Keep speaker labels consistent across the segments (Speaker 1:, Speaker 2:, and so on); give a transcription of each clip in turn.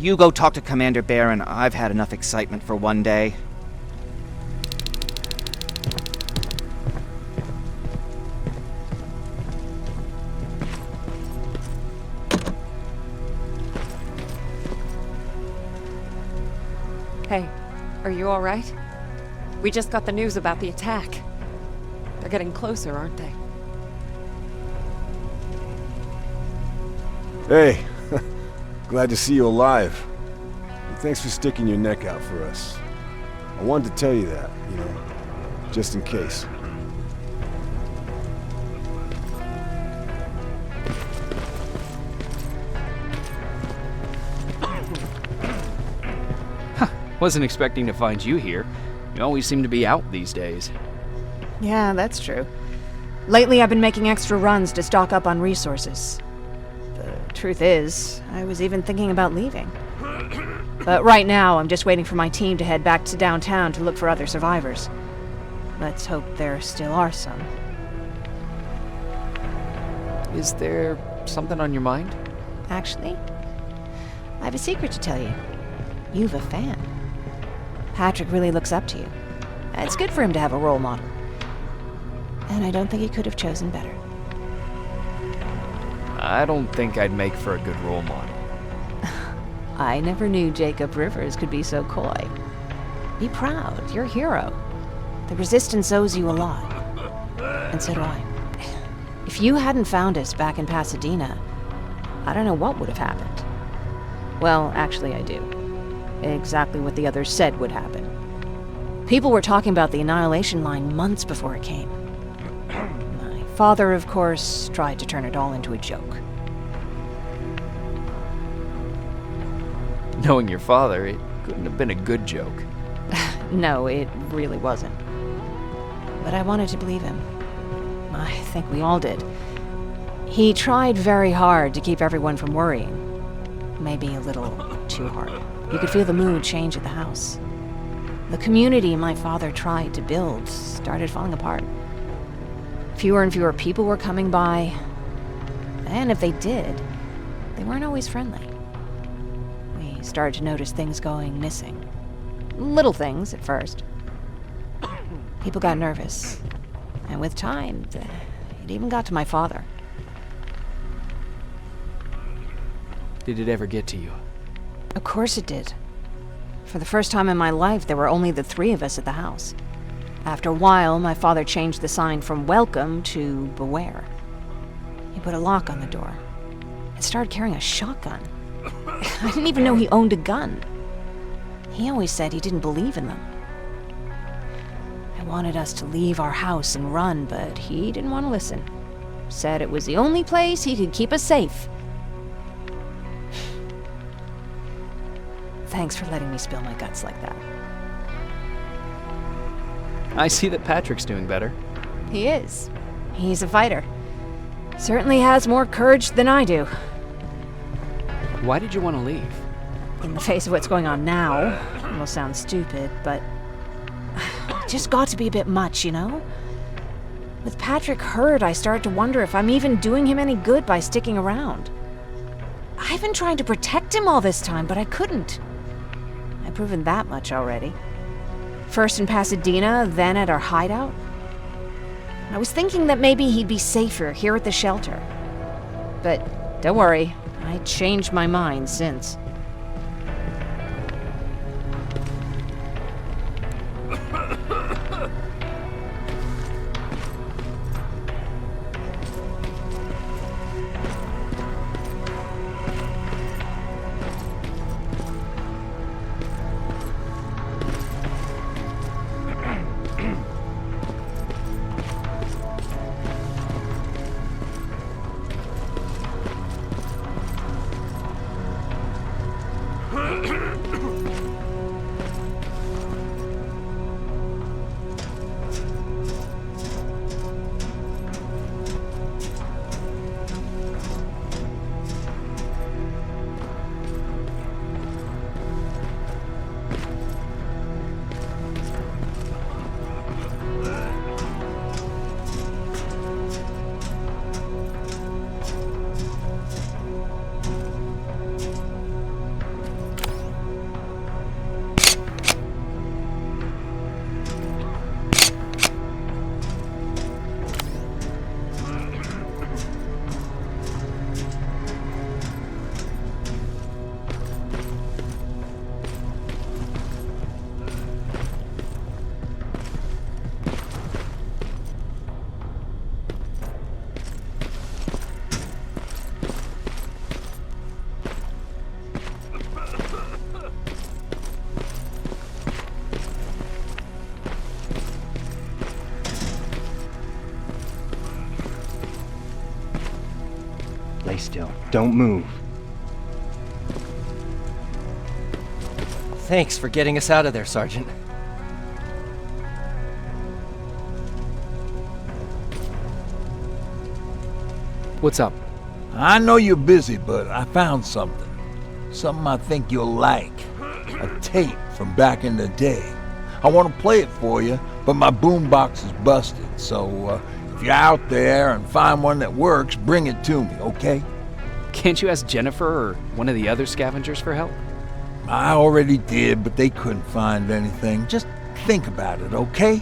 Speaker 1: you go talk to Commander Baron. I've had enough excitement for one day.
Speaker 2: Hey, are you alright? We just got the news about the attack. They're getting closer, aren't they?
Speaker 3: Hey, glad to see you alive. And thanks for sticking your neck out for us. I wanted to tell you that, you know, just in case.
Speaker 4: Wasn't expecting to find you here. You always seem to be out these days.
Speaker 5: Yeah, that's true. Lately I've been making extra runs to stock up on resources. The truth is, I was even thinking about leaving. But right now, I'm just waiting for my team to head back to downtown to look for other survivors. Let's hope there still are some.
Speaker 4: Is there something on your mind?
Speaker 5: Actually, I have a secret to tell you. You've a fan. Patrick really looks up to you. It's good for him to have a role model. And I don't think he could have chosen better.
Speaker 4: I don't think I'd make for a good role model.
Speaker 5: I never knew Jacob Rivers could be so coy. Be proud, you're a hero. The Resistance owes you a lot. And so do I. If you hadn't found us back in Pasadena, I don't know what would have happened. Well, actually I do. Exactly what the others said would happen. People were talking about the Annihilation Line months before it came. My father, of course, tried to turn it all into a joke.
Speaker 4: Knowing your father, it couldn't have been a good joke.
Speaker 5: No, it really wasn't. But I wanted to believe him. I think we all did. He tried very hard to keep everyone from worrying. Maybe a little too hard. You could feel the mood change at the house. The community my father tried to build started falling apart. Fewer and fewer people were coming by, and if they did, they weren't always friendly. We started to notice things going missing. Little things at first. People got nervous, and with time, it even got to my father.
Speaker 4: Did it ever get to you?
Speaker 5: Of course it did. For the first time in my life, there were only the three of us at the house. After a while, my father changed the sign from welcome to beware. He put a lock on the door and started carrying a shotgun. I didn't even know he owned a gun. He always said he didn't believe in them. I wanted us to leave our house and run, but he didn't want to listen. Said it was the only place he could keep us safe. Thanks for letting me spill my guts like that.
Speaker 4: I see that Patrick's doing better.
Speaker 5: He is. He's a fighter. Certainly has more courage than I do.
Speaker 4: Why did you want to leave?
Speaker 5: In the face of what's going on now, it will sound stupid, but it just got to be a bit much, you know? With Patrick hurt, I started to wonder if I'm even doing him any good by sticking around. I've been trying to protect him all this time, but I couldn't. I've proven that much already. First in Pasadena, then at our hideout. I was thinking that maybe he'd be safer here at the shelter. But don't worry, I changed my mind since.
Speaker 6: Stay still. Don't move.
Speaker 7: Thanks for getting us out of there, Sergeant.
Speaker 4: What's up?
Speaker 8: I know you're busy, but I found something. Something I think you'll like. A tape from back in the day. I want to play it for you, but my boombox is busted, so if you're out there and find one that works, bring it to me, okay?
Speaker 4: Can't you ask Jennifer or one of the other scavengers for help?
Speaker 8: I already did, but they couldn't find anything. Just think about it, okay?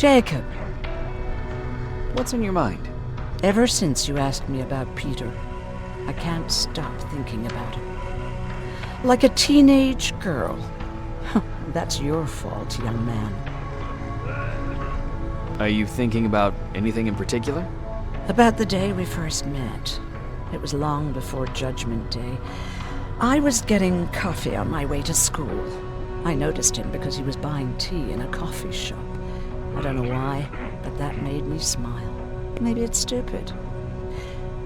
Speaker 9: Jacob,
Speaker 4: What's on your mind?
Speaker 9: ever since you asked me about Peter, I can't stop thinking about him. Like a teenage girl. That's your fault, young man.
Speaker 4: Are you thinking about anything in particular?
Speaker 9: About the day we first met. It was long before Judgment Day. I was getting coffee on my way to school. I noticed him because he was buying tea in a coffee shop. I don't know why, but that made me smile. Maybe it's stupid.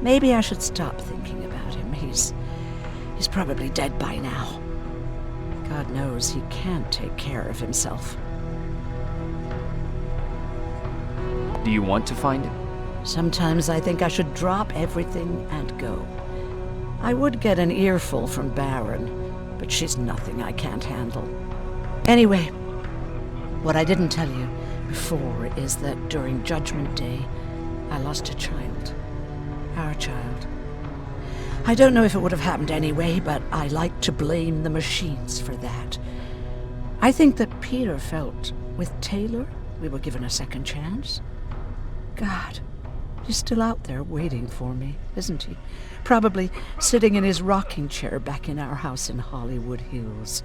Speaker 9: Maybe I should stop thinking about him. He's probably dead by now. God knows he can't take care of himself.
Speaker 4: Do you want to find him?
Speaker 9: Sometimes I think I should drop everything and go. I would get an earful from Baron, but she's nothing I can't handle. Anyway, what I didn't tell you before is that during Judgment Day, I lost a child. Our child. I don't know if it would have happened anyway, but I like to blame the machines for that. I think that Peter felt with Taylor we were given a second chance. God, he's still out there waiting for me, isn't he? Probably sitting in his rocking chair back in our house in Hollywood Hills.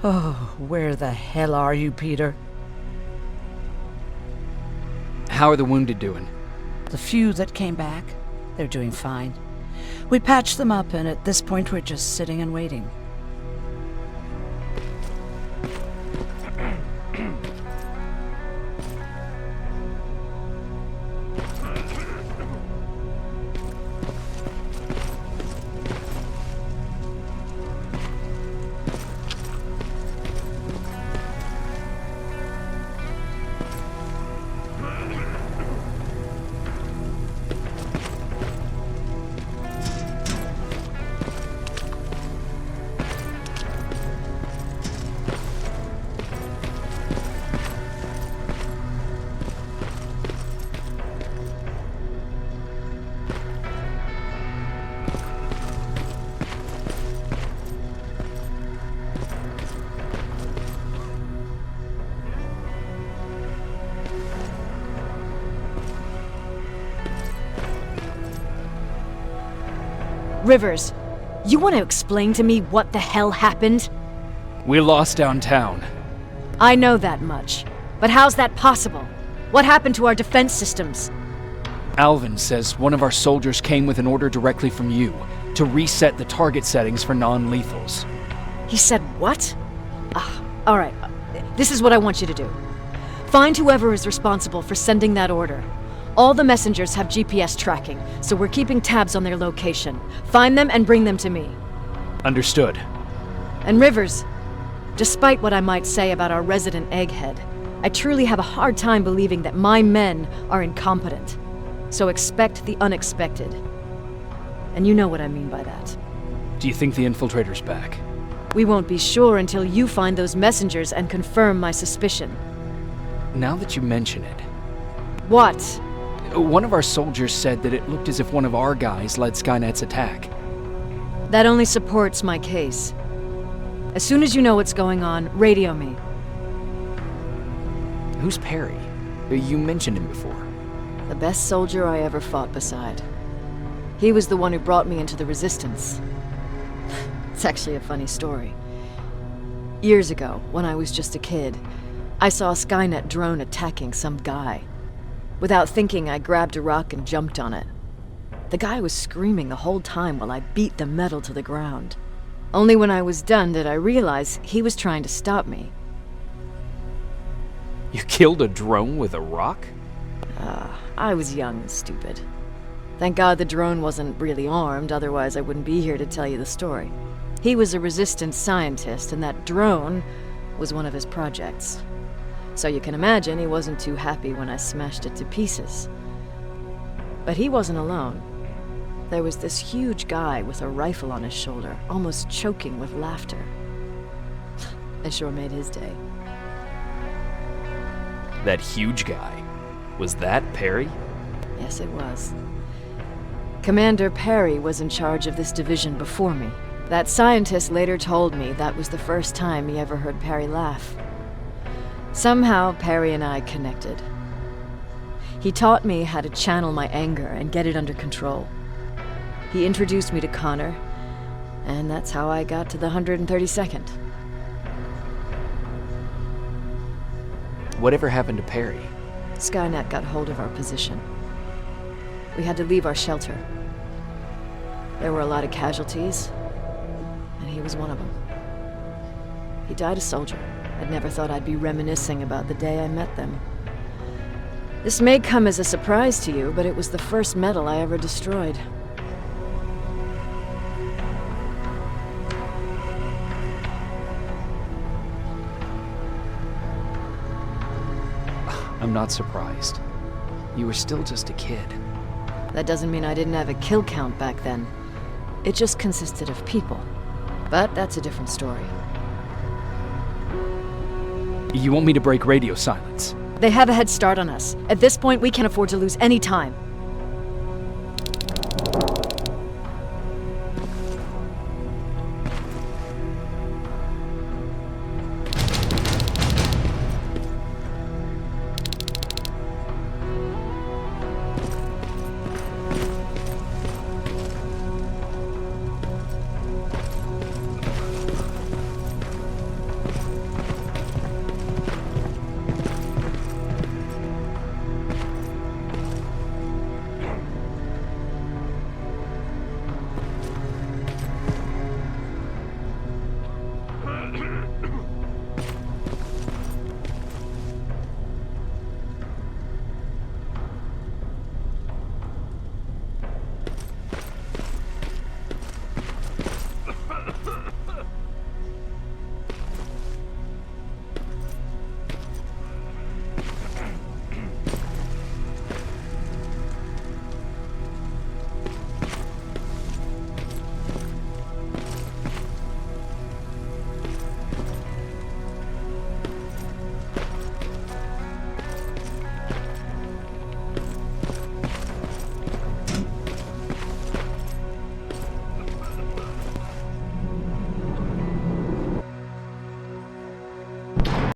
Speaker 9: Oh, where the hell are you, Peter?
Speaker 4: How are the wounded doing?
Speaker 9: The few that came back, they're doing fine. We patched them up, and at this point we're just sitting and waiting.
Speaker 5: Rivers, you want to explain to me what the hell happened?
Speaker 4: We lost downtown.
Speaker 5: I know that much. But how's that possible? What happened to our defense systems?
Speaker 4: Alvin says one of our soldiers came with an order directly from you to reset the target settings for non-lethals.
Speaker 5: He said what? All right. This is what I want you to do. Find whoever is responsible for sending that order. All the messengers have GPS tracking, so we're keeping tabs on their location. Find them and bring them to me.
Speaker 4: Understood.
Speaker 5: And Rivers, despite what I might say about our resident egghead, I truly have a hard time believing that my men are incompetent. So expect the unexpected. And you know what I mean by that.
Speaker 4: Do you think the infiltrator's back?
Speaker 5: We won't be sure until you find those messengers and confirm my suspicion.
Speaker 4: Now that you mention it,
Speaker 5: What?
Speaker 4: one of our soldiers said that it looked as if one of our guys led Skynet's attack.
Speaker 5: That only supports my case. As soon as you know what's going on, radio me.
Speaker 4: Who's Perry? You mentioned him before.
Speaker 5: The best soldier I ever fought beside. He was the one who brought me into the Resistance. It's actually a funny story. Years ago, when I was just a kid, I saw a Skynet drone attacking some guy. Without thinking, I grabbed a rock and jumped on it. The guy was screaming the whole time while I beat the metal to the ground. Only when I was done did I realize he was trying to stop me.
Speaker 4: You killed a drone with a rock?
Speaker 5: I was young and stupid. Thank God the drone wasn't really armed, otherwise I wouldn't be here to tell you the story. He was a Resistance scientist, and that drone was one of his projects. So you can imagine he wasn't too happy when I smashed it to pieces. But he wasn't alone. There was this huge guy with a rifle on his shoulder, almost choking with laughter. I sure made his day.
Speaker 4: That huge guy. Was that Perry?
Speaker 5: Yes, it was. Commander Perry was in charge of this division before me. That scientist later told me that was the first time he ever heard Perry laugh. Somehow, Perry and I connected. He taught me how to channel my anger and get it under control. He introduced me to Connor, and that's how I got to the 132nd.
Speaker 4: Whatever happened to Perry?
Speaker 5: Skynet got hold of our position. We had to leave our shelter. There were a lot of casualties, and he was one of them. He died a soldier. I'd never thought I'd be reminiscing about the day I met them. This may come as a surprise to you, but it was the first metal I ever destroyed.
Speaker 4: I'm not surprised. You were still just a kid.
Speaker 5: That doesn't mean I didn't have a kill count back then. It just consisted of people. But that's a different story.
Speaker 4: You want me to break radio silence?
Speaker 5: They have a head start on us. At this point, we can't afford to lose any time.